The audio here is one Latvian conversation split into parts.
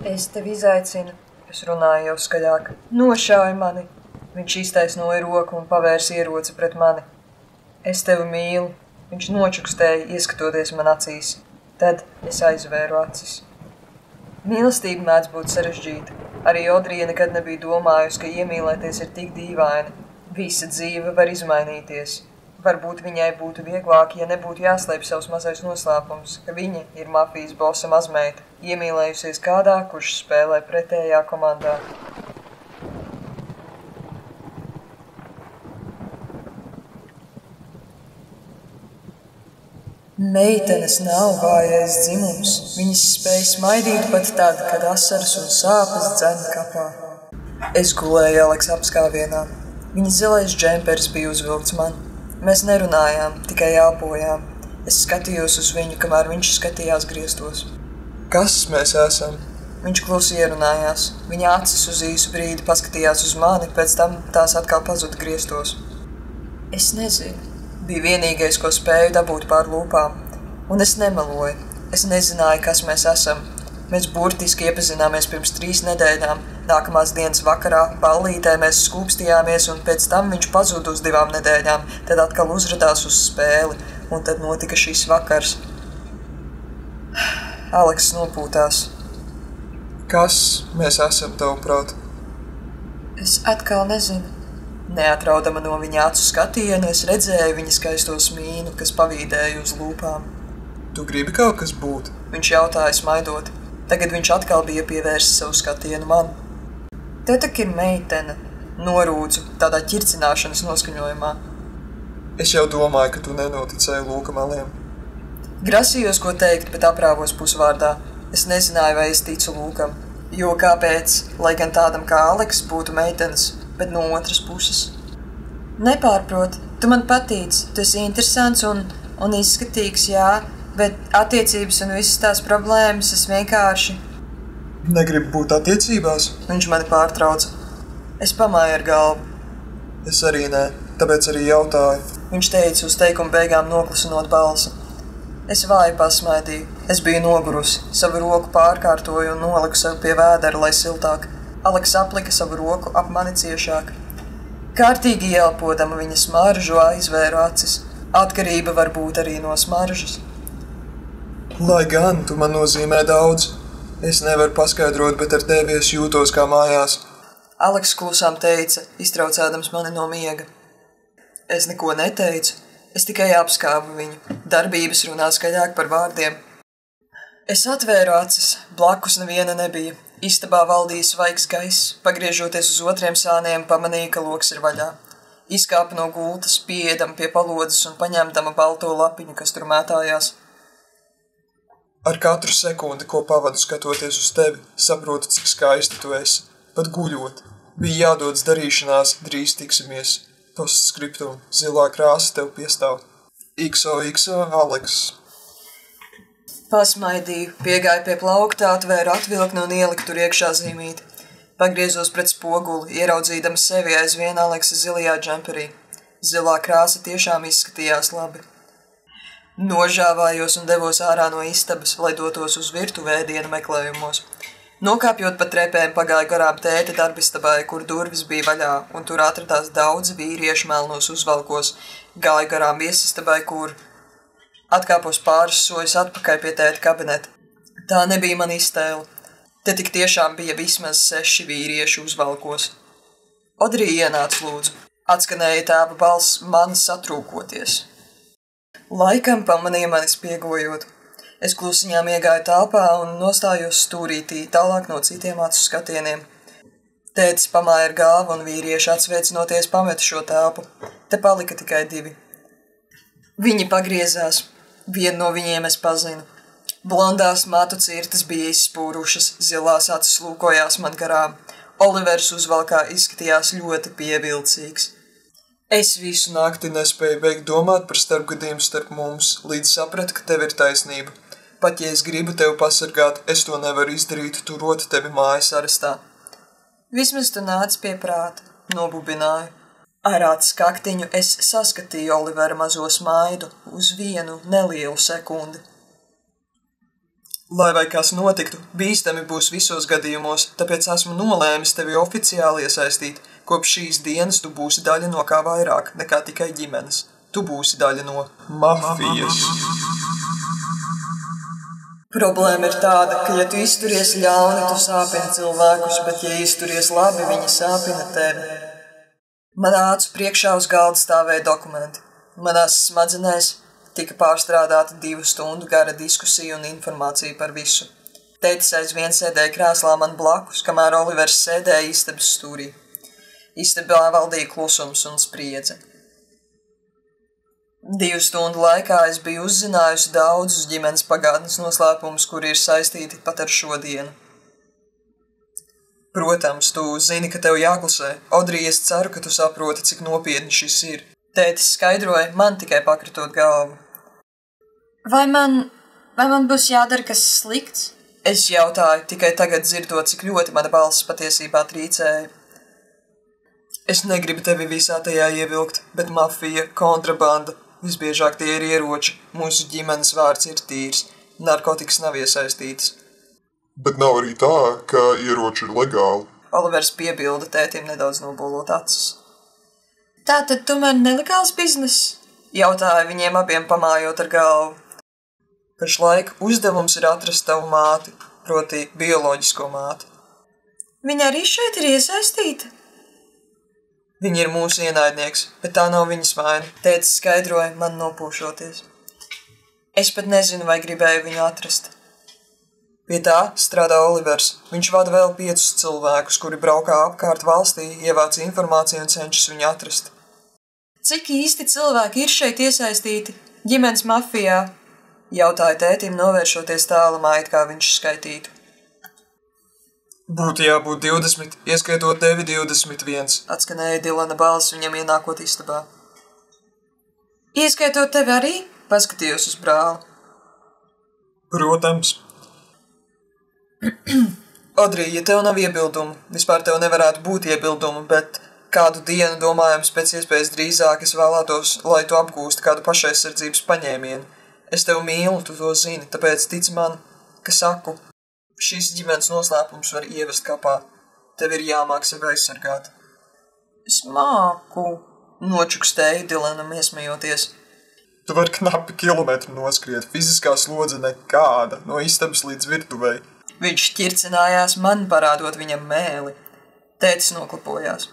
Es tevi izaicinu, es runāju jau skaļāk. Nošāvi mani. Viņš iztaisnoja roku un pavērsa ieroci pret mani. Es tevi mīlu. Viņš nočukstēja, ieskatoties man acīs. Tad es aizvēru acis. Mīlestība mēdz būt sarežģīta. Arī Odrija nekad nebija domājusi, ka iemīlēties ir tik dīvaini. Visa dzīve var izmainīties. Varbūt viņai būtu vieglāk, ja nebūtu jāslēpj savs mazais noslēpums, ka viņa ir mafijas bosa mazmeita, iemīlējusies kādā, kurš spēlē pretējā komandā. Meitenes nav vājais dzimums. Viņas spēj smaidīt pat tad, kad asaras un sāpes dzen kapā. Es gulēju Aleksa apskāvienā. Viņa zilais džemperis bija uzvilkts man. Mēs nerunājām, tikai elpojām. Es skatījos uz viņu, kamēr viņš skatījās griestos. Kas mēs esam? Viņš klusi ierunājās. Viņa acis uz īsu brīdi paskatījās uz mani, pēc tam tās atkal pazuda griestos. Es nezinu. Bija vienīgais, ko spēju dabūt pār lūpām. Un es nemeloju. Es nezināju, kas mēs esam. Mēs burtiski iepazināmies pirms 3 nedēļām. Nākamās dienas vakarā ballītē mēs skūpstījāmies, un pēc tam viņš pazuda uz 2 nedēļām. Tad atkal uzradās uz spēli, un tad notika šis vakars. Aleks nopūtās. Kas mēs esam, tavuprāt? Es atkal nezinu. Neatraudama no viņa acu skatiena, es redzēju viņa skaisto smīnu, kas pavīdēja uz lūpām. Tu gribi kaut kas būt? Viņš jautāja smaidot. Tagad viņš atkal bija pievērsis savu skatienu man. Tev tak ir meitene, norūdzu, tādā ķircināšanas noskaņojumā. Es jau domāju, ka tu nenoticēji lūkameliem. Grasījos, ko teikt, bet aprāvos pusvārdā. Es nezināju, vai es ticu lūkam. Jo kāpēc, lai gan tādam kā Aleks būtu meitenes, bet no otras puses. Nepārprot, tu man patīc, tu esi interesants un izskatīgs, jā, bet attiecības un visas tās problēmas es vienkārši... Negribu būt attiecībās? Viņš mani pārtrauca. Es pamāju ar galvu. Es arī nē, tāpēc arī jautāju. Viņš teica uz teikuma beigām noklusinot balsi. Es vāji pasmaidīju. Es biju nogurusi. Savu roku pārkārtoju un noliku sev pie vēdera, lai siltāk. Aleks aplika savu roku ap mani ciešāk. Kārtīgi ielpodama viņa smaržu aizvēru acis. Atkarība var būt arī no smaržas. Lai gan tu man nozīmē daudz. Es nevaru paskaidrot, bet ar tevi es jūtos kā mājās. Aleks klusām teica, iztraucēdams mani no miega. Es neko neteicu, es tikai apskāvu viņu. Darbības runā skaļāk par vārdiem. Es atvēru acis, blakus neviena nebija. Istabā valdīja svaigs gaiss, pagriežoties uz otriem sāniem, pamanīja, ka loks ir vaļā. Izkāpa no gultas, pieedama pie palodzes un paņemdama balto lapiņu, kas tur mētājās. Ar katru sekundi, ko pavadu skatoties uz tevi, saprotu, cik skaista tu esi. Pat guļot. Bija jādodas darīšanās, drīz tiksimies. Postskriptum, zilā krāsa tev piestāv. XOXO Aleks. Pasmaidīju, piegāju pie plaukta, atvēru atvilkni un ieliku tur iekšā zīmīti. Pagriezos pret spoguli, ieraudzīdama sevi aizvien Aleksa zilajā džemperī. Zilā krāsa tiešām izskatījās labi. Nožāvājos un devos ārā no istabas, lai dotos uz virtuvēdienu meklējumos. Nokāpjot pa trepēm, pagāju garām tēta darbistabai, kur durvis bija vaļā, un tur atradās daudzi vīrieši melnos uzvalkos. Gāju garām viesistabai, kur atkāpos pāris soļus atpakaļ pie tēta kabineta. Tā nebija man iztēle. Te tik tiešām bija vismaz 6 vīrieši uzvalkos. Odrija ienāc lūdzu. Atskanēja tēva balss man satrūkoties. Laikam pamanīja mani spiegojot. Es klusiņām iegāju telpā un nostājos stūrītī, tālāk no citiem acu skatieniem. Tētis pamāja ar galvu un vīrieši atsveicinoties pameta šo telpu. Te palika tikai 2. Viņi pagriezās. Vienu no viņiem es pazinu. Blondās matu cirtas bija izspūrušas, zilās acis lūkojās man garām. Olivers uzvalkā izskatījās ļoti pievilcīgs. Es visu nakti nespēju beigt domāt par starpgadījumu starp mums, līdz sapratu, ka tev ir taisnība. Pat ja es gribu tevi pasargāt, es to nevaru izdarīt, turot tevi mājas arestā. Vismaz tu nāc pie prāta, nobubināju. Ar acu skaktiņu es saskatīju Olivera mazo smaidu uz vienu nelielu sekundi. Lai vai kas notiktu, bīstami būs visos gadījumos, tāpēc esmu nolēmis tevi oficiāli iesaistīt. Kopš šīs dienas tu būsi daļa no kā vairāk nekā tikai ģimenes. Tu būsi daļa no mafijas. Problēma ir tāda, ka ja tu izturies ļauni, tu sāpini cilvēkus, bet ja izturies labi, viņi sāpina tevi. Manā acu priekšā uz galda stāvēja dokumenti. Manās smadzenēs tika pārstrādāta 2 stundu gara diskusija un informācija par visu. Tētis aizvien sēdēja krēslā man blakus, kamēr Olivers sēdēja istabas stūrī. Istabā valdīja klusums un spriedze. 2 stundu laikā es biju uzzinājusi daudzus ģimenes pagātnes noslēpumus, kuri ir saistīti pat ar šodienu. Protams, tu zini, ka tev jāklusē. Odrija, es ceru, ka tu saproti, cik nopietni šis ir. Tētis skaidroja, man tikai pakritot galvu. Vai man būs jādara kas slikts? Es jautāju, tikai tagad dzirdot, cik ļoti mana balss patiesībā trīcēja. Es negribu tevi visā tajā ievilkt, bet mafija, kontrabanda, visbiežāk tie ir ieroči, mūsu ģimenes vārds ir tīrs, narkotikas nav iesaistītas. Bet nav arī tā, ka ieroči ir legāli. Olivers piebilda tētim nedaudz nobolot acis. Tātad tomēr nelegāls biznes? Jautāja viņiem abiem pamājot ar galvu. Pašlaik uzdevums ir atrast tavu māti, proti bioloģisko māti. Viņa arī šeit ir iesaistīta? Viņa ir mūsu ienaidnieks, bet tā nav viņas vaina. Tētis skaidroja, man nopūšoties. Es pat nezinu, vai gribēju viņu atrast. Pie tā strādā Olivers. Viņš vada vēl 5 cilvēkus, kuri braukā apkārt valstī, ievāc informāciju un cenšas viņu atrast. Cik īsti cilvēki ir šeit iesaistīti ģimenes mafijā? Jautāja tētim, novēršoties tālumā, it kā viņš skaitītu. Būtu jābūt 20, ieskaitot tevi 21. Atskanēja Dilana balss viņam ienākot istabā. Ieskaitot tevi arī? Paskatījos uz brāli. Protams. Odrija, ja tev nav iebildumu, vispār tev nevarētu būt iebildumu, bet kādu dienu, domājams, pēc iespējas drīzāk es vēlētos, lai tu apgūsti kādu pašaizsardzības paņēmienu. Es tevi mīlu, tu to zini, tāpēc tic man, ka saku, šis ģimenes noslēpums var ievest kapā. Tev ir jāmāk sevi aizsargāt. Es māku, nočukstēja Dilanam iesmejoties. Tu vari knapi kilometru noskriet, fiziskā slodze nekāda, no istabas līdz virtuvei. Viņš ķircinājās man, parādot viņam mēli. Tētis noklapojās.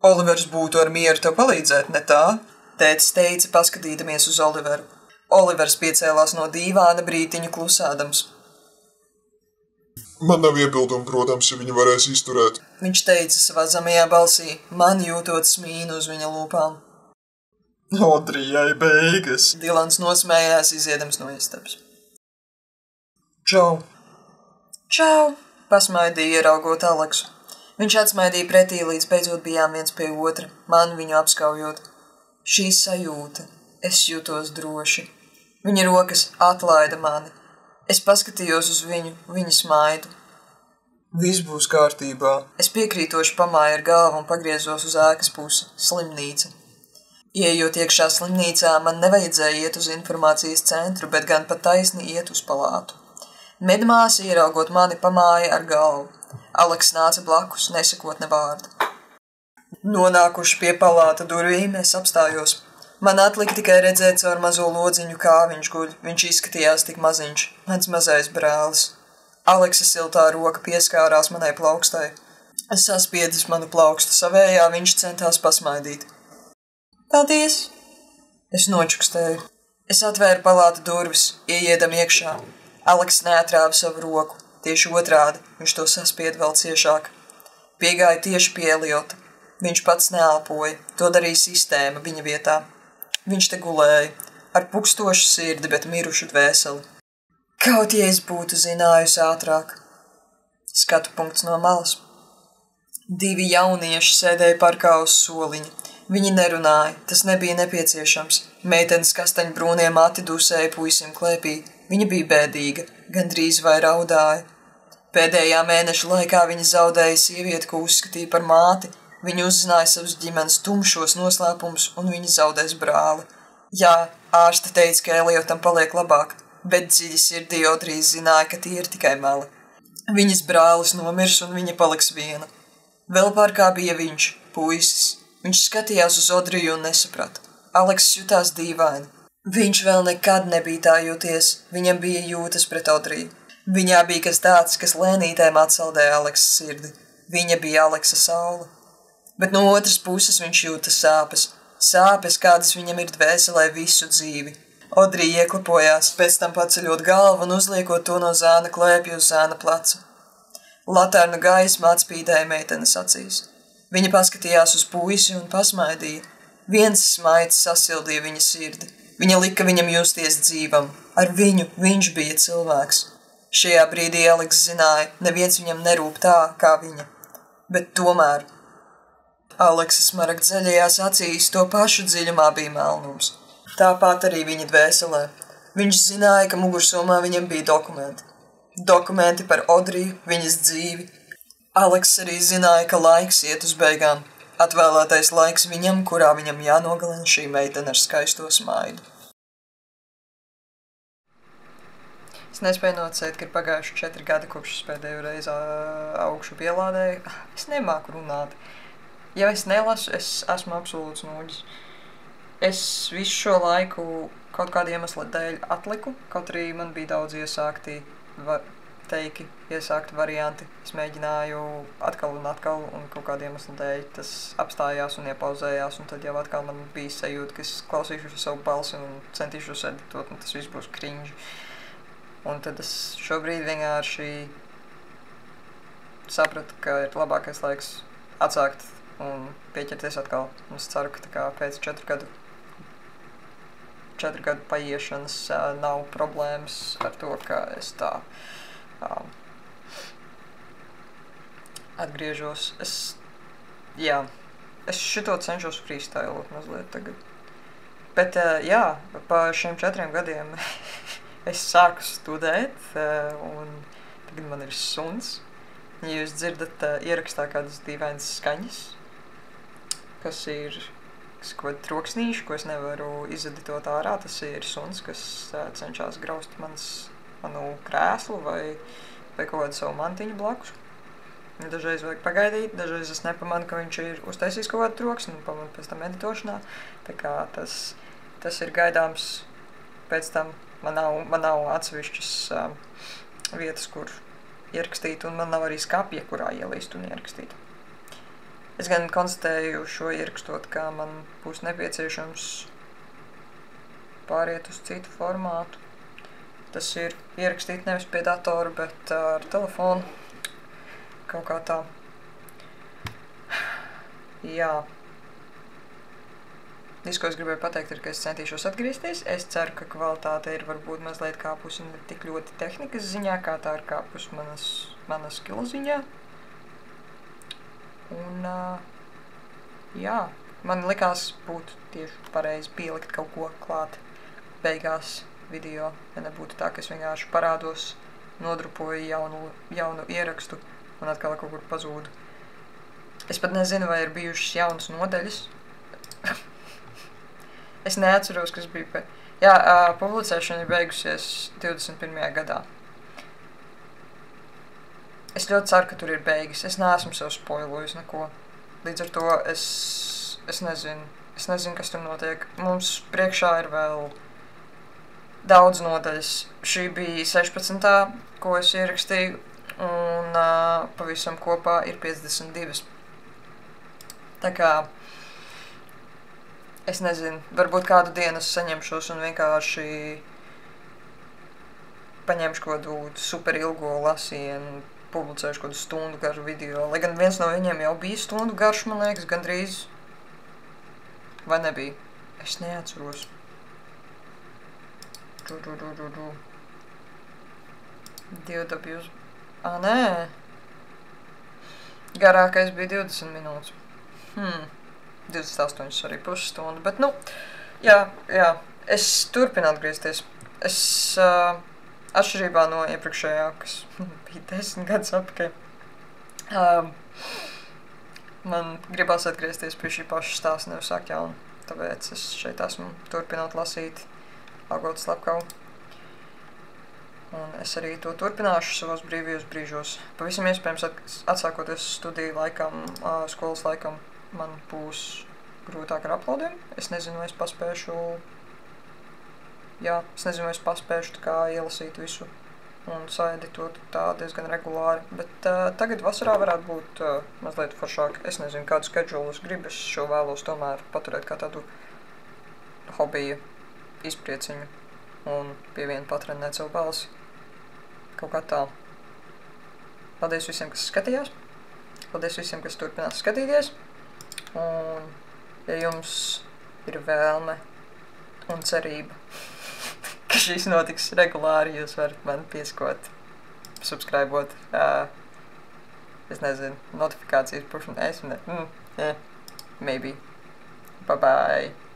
Olivers būtu ar mieru tev palīdzēt, ne tā? Tētis teica, paskatīdamies uz Oliveru. Olivers piecēlās no dīvāna brītiņu klusādams. Man nav iebildumu, protams, ja viņi varēs izturēt. Viņš teica savā zemajā balsī, man jūtot smīnu uz viņa lūpām. Odrijai beigas. Dilans nosmējās, iziedams no istabas. Čau. Čau, pasmaidīja, ieraugot Aleksu. Viņš atsmaidīja pretī, līdz beidzot bijām viens pie otra, man viņu apskaujot. Šī sajūta, es jūtos droši. Viņa rokas atlaida mani. Es paskatījos uz viņu, viņa smaidu. Viss būs kārtībā. Es piekrītoši pamāju ar galvu un pagriezos uz ēkas pusi, slimnīca. Ieejot iekšā slimnīcā, man nevajadzēja iet uz informācijas centru, bet gan pat taisni iet uz palātu. Medmāsa, ieraugot mani, pamāja ar galvu. Aleks nāca blakus, nesakot ne vārdu. Nonākuši pie palāta durvīm, es apstājos. Man atlika tikai redzēt caur mazo lodziņu, kā viņš guļ. Viņš izskatījās tik maziņš, mans mazais brālis. Aleksa siltā roka pieskārās manai plaukstai. Es saspiedis manu plaukstu savējā, viņš centās pasmaidīt. Paldies! Es nočukstēju. Es atvēru palāta durvis, ieiedam iekšā. Aleks neatrāva savu roku. Tieši otrādi, viņš to saspieda vēl ciešāk. Piegāja tieši pie Eliota. Viņš pats neelpoja, to darīja sistēma viņa vietā. Viņš te gulēja, ar pukstošu sirdi, bet mirušu dvēseli. Kaut ja es būtu zinājusi ātrāk. Skatu punkts no malas. 2 jaunieši sēdēja parkā uz soliņa. Viņi nerunāja, tas nebija nepieciešams. Meitenes kastaņbrūnie mati dusēja puisim klēpī. Viņa bija bēdīga, gandrīz vai raudāja. Pēdējā mēneša laikā viņa zaudēja sievieti, ko uzskatīja par māti. Viņa uzzināja savus ģimenes tumšos noslēpumus, un viņa zaudēs brāli. Jā, ārste teica, ka Eliotam paliek labāk. bet dziļi sirdī Odrija zināja, ka tie ir tikai meli. Viņas brālis nomirs un viņa paliks viena. Vēl parkā bija viņš, puisis. Viņš skatījās uz Odriju un nesaprata. Aleks jutās dīvaini. Viņš vēl nekad nebija tā jūties, viņam bija jūtas pret Odriju. Viņā bija kas tāds, kas lēnītēm atsaldēja Aleksa sirdi. Viņa bija Aleksa saule. Bet no otras puses viņš jūta sāpes. Sāpes, kādas viņam ir dvēselē visu dzīvi. Odrija ieklapojās, pēc tam paceļot galvu un uzliekot to no zāna klēpju uz zāna placa. Latārnu gaisma atspīdēja meitenes acīs. Viņa paskatījās uz puisi un pasmaidīja. Viens smaids sasildīja viņa sirdi. Viņa lika viņam justies dzīvam. Ar viņu viņš bija cilvēks. Šajā brīdī Aleks zināja, neviens viņam nerūp tā, kā viņa. Bet tomēr Aleksa smaragdzaļajās acīs to pašu dziļumā bija melnums. Tāpat arī viņa dvēselē. Viņš zināja, ka mugursomā viņam bija dokumenti. Dokumenti par Odriju, viņas dzīvi. Aleks arī zināja, ka laiks iet uz beigām. Atvēlētais laiks viņam, kurā viņam jānogalina šī meitene ar skaisto smaidu. Es nespēju nocēt, ka ir pagājuši 4 gadi, kopš es pēdējo reizi augšu pielādēju. Es nemāku runāt. Ja es nelasu, es esmu absolūts nūģis. Es visu šo laiku kaut kādu iemeslu dēļ atliku, kaut arī man bija daudz iesākti varianti. Es mēģināju atkal un kaut kādu iemeslu dēļ tas apstājās un iepauzējās, un tad jau atkal man bija sajūta, ka es klausīšu savu balsi un centīšos editot, un tas viss būs cringe. Un tad es šobrīd vienkārši sapratu, ka ir labākais laiks atsākt un pieķerties atkal. Un es ceru, ka tā kā pēc 4 gadu paiešanas nav problēmas ar to, ka es tā atgriežos. Es šito cenšos freestylot mazliet tagad. Bet pa šiem 4 gadiem es sāku studēt, un tagad man ir suns. Ja jūs dzirdat ierakstā kādas dīvainas skaņas, kas ir kaut kādi troksnīši, ko es nevaru izeditot ārā, tas ir suns, kas cenšas graust manu krēslu vai kaut kādu savu mantiņu blakus. Dažreiz vajag pagaidīt, dažreiz es nepamanu, ka viņš ir uztaisījis kaut kādu troksni un pamanu pēc tam editošanā. Tā kā tas ir gaidāms pēc tam. Man nav atsevišķas vietas, kur ierakstīt, un man nav arī skapja, kurā ielīst un ierakstīt. Es gan konstatēju šo ierakstot, ka man būs nepieciešams pāriet uz citu formātu. Tas ir ierakstīt nevis pie datora, bet ar telefonu. Kaut kā tā. Jā. Viss, ko es gribēju pateikt, ir, ka es centīšos atgriezties. Es ceru, ka kvalitāte ir varbūt mazliet kāpusi ne tik ļoti tehnikas ziņā, kā tā ir kāpusi manas skill ziņā. Un, man likās būtu tieši pareizi pielikt kaut ko klāt beigās video, ja nebūtu tā, ka es vienkārši parādos, nodrupoju jaunu ierakstu un atkal kaut kur pazūdu. Es pat nezinu, vai ir bijušas jaunas nodaļas. Es neatceros, kas bija publicēšana ir beigusies 21. gadā. Es ļoti ceru, ka tur ir beigas. Es neesmu sev spoilojis neko. Līdz ar to es nezinu, kas tur notiek. Mums priekšā ir vēl daudz nodaļas. Šī bija 16. ko es ierakstīju, un pavisam kopā ir 52. Tā kā es nezinu, varbūt kādu dienu es saņemšos un vienkārši paņemšu kādu super ilgo lasienu, publicēšu kādu stundu garu video. Lai gan viens no viņiem jau bija stundu garš, man liekas, gandrīz. Vai nebija? Es neatceros. Nē. Garākais bija 20 minūtes. 28 arī pusstundu, bet es turpinu atgriezties. Es atšķirībā no iepriekšējā, kas bija 10 gadus atpakaļ, man gribās atgriezties pie šī paša stāsta, nevis sākt jaunu. Tāpēc es šeit esmu turpinot lasīt Agotas slepkavu. Un es arī to turpināšu savos brīvajos brīžos. Pavisam iespējams, atsākoties studiju laikam, skolas laikam, man būs grūtāk ar uploadiem. Es nezinu, vai es paspēšu, tā kā ielasīt visu un saeditot tā diezgan regulāri. Bet tagad vasarā varētu būt mazliet foršāk. Es nezinu, kādu schedule es gribu. Es šo vēlos tomēr paturēt kā tādu hobiju izprieciņu un pie viena patrenēt savu balsi. Kaut kā tā. Paldies visiem, kas skatījās. Paldies visiem, kas turpinās skatīties. Un, ja jums ir vēlme un cerība, ka šīs notiks regulāri, jūs varat man pieskot, subscribot, es nezinu, notifikācijas pušana, maybe. Bye bye.